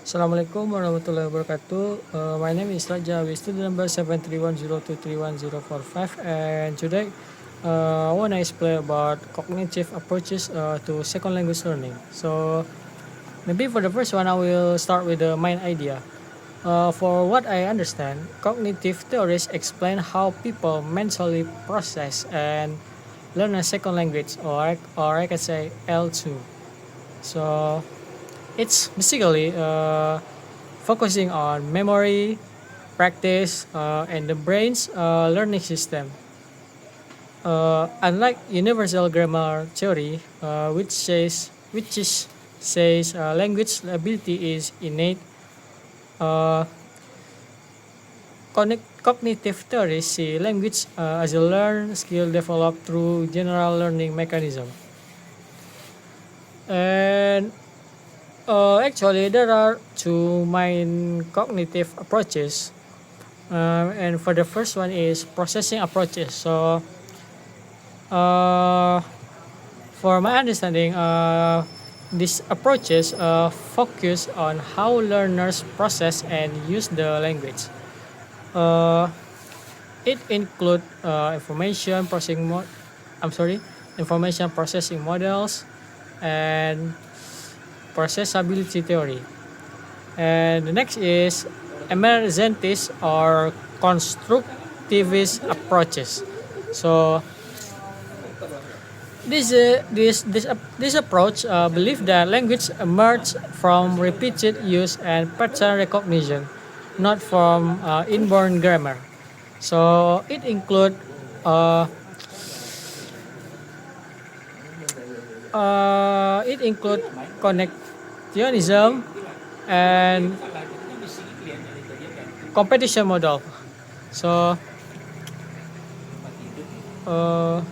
Assalamualaikum warahmatullahi wabarakatuh. My name is Radja with student number 73102310455, and today I want to explain about cognitive approaches to second language learning. So maybe for the first one, I will start with the main idea. For what I understand, cognitive theories explain how people mentally process and learn a second language, or I can say L2. So it's basically focusing on memory, practice, and the brain's learning system. Unlike universal grammar theory, which says language ability is innate, uh, cognitive theories see language as a learned skill developed through general learning mechanism. And actually, there are two main cognitive approaches. And for the first one is processing approaches. So, uh, for my understanding, these approaches focus on how learners process and use the language. Uh, it include I'm sorry, information processing models and processability theory. And the next is emergentist or constructivist approaches. So this approach believe that language emerges from repeated use and pattern recognition, not from inborn grammar. So uh, it include connectionism and competition model. So uh,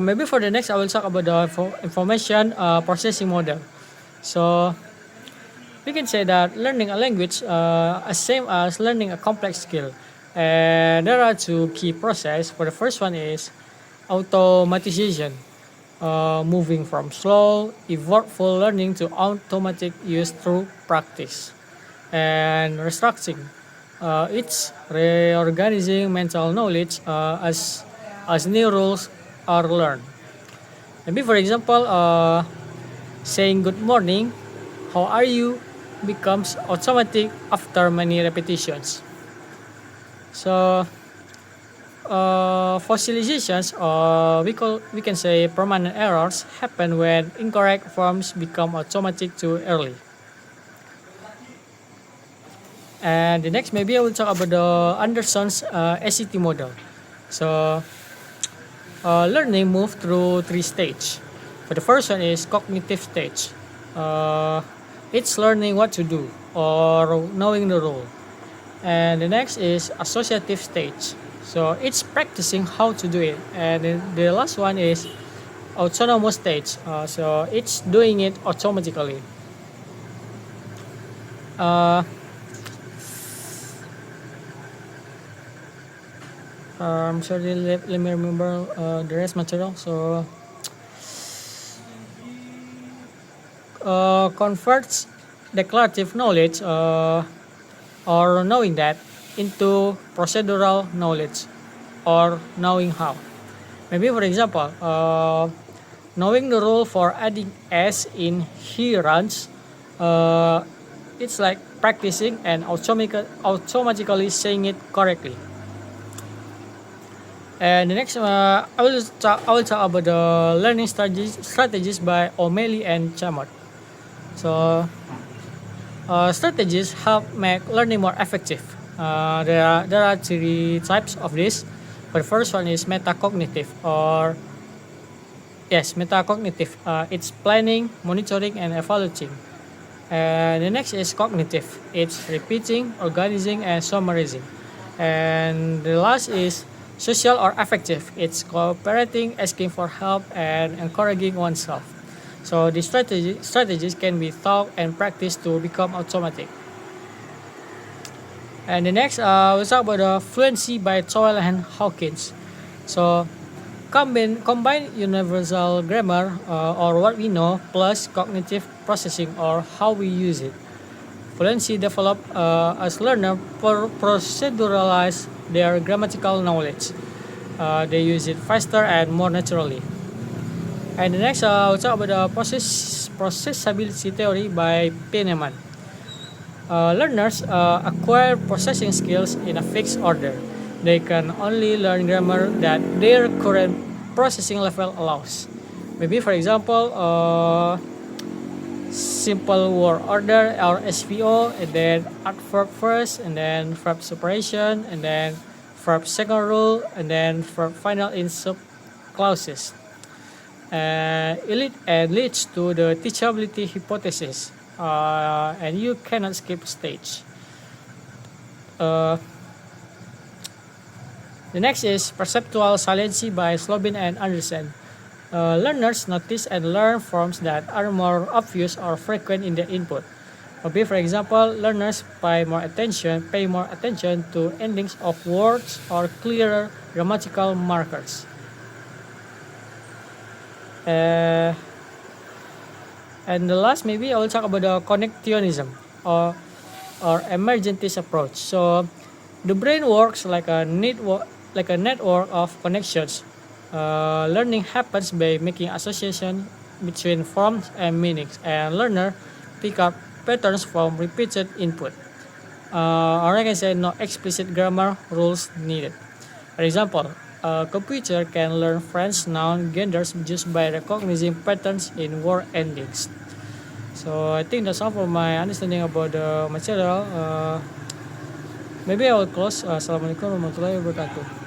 maybe for the next, I will talk about the information processing model. So we can say that learning a language is same as learning a complex skill, and there are two key process. For the first one is automatization, moving from slow, effortful learning to automatic use through practice, and restructuring. It's reorganizing mental knowledge as new rules are learned. Maybe for example, saying good morning, how are you becomes automatic after many repetitions. So fossilizations, or we can say permanent errors, happen when incorrect forms become automatic too early. And the next, maybe I will talk about the Anderson's ACT model. So learning move through three stages. For the first one is cognitive stage. Uh, it's learning what to do or knowing the rule. And the next is associative stage. So it's practicing how to do it. And then the last one is autonomous stage. So it's doing it automatically. Uh, sorry, let me remember the rest material. So converts declarative knowledge or knowing that into procedural knowledge or knowing how. Maybe for example, knowing the rule for adding s in he runs, uh, it's like practicing and automatically saying it correctly. And the next, I will talk about the learning strategies by O'Malley and Chamot. So strategies help make learning more effective. There are three types of this. The first one is metacognitive, or yes, metacognitive. It's planning, monitoring, and evaluating. And the next is cognitive. It's repeating, organizing, and summarizing. And the last is social or affective. It's cooperating, asking for help, and encouraging oneself. So the strategies can be taught and practiced to become automatic. And the next, we'll talk about the fluency by Toyle and Hawkins. So Combine universal grammar or what we know plus cognitive processing or how we use it. Fluency develop as learner proceduralize their grammatical knowledge. They use it faster and more naturally. And the next, I'll talk about the processability theory by Pieneman. Learners acquire processing skills in a fixed order. They can only learn grammar that their current processing level allows. Maybe, for example, simple word order or SVO, and then adverb first, and then verb separation, and then verb second rule, and then verb final in sub clauses. It leads to the teachability hypothesis, and you cannot skip stage. Uh, the next is perceptual saliency by Slobin and Anderson. Learners notice and learn forms that are more obvious or frequent in their input. Maybe, for example, learners pay more attention to endings of words or clearer grammatical markers. Uh, and the last, maybe I will talk about the connectionism or emergentist approach. So, the brain works like a network of connections. Learning happens by making association between forms and meanings, and learner pick up patterns from repeated input. Or I can say no explicit grammar rules needed. For example, a computer can learn French noun genders just by recognizing patterns in word endings. So I think that's all for my understanding about the material. Maybe I will close. Assalamualaikum warahmatullahi wabarakatuh.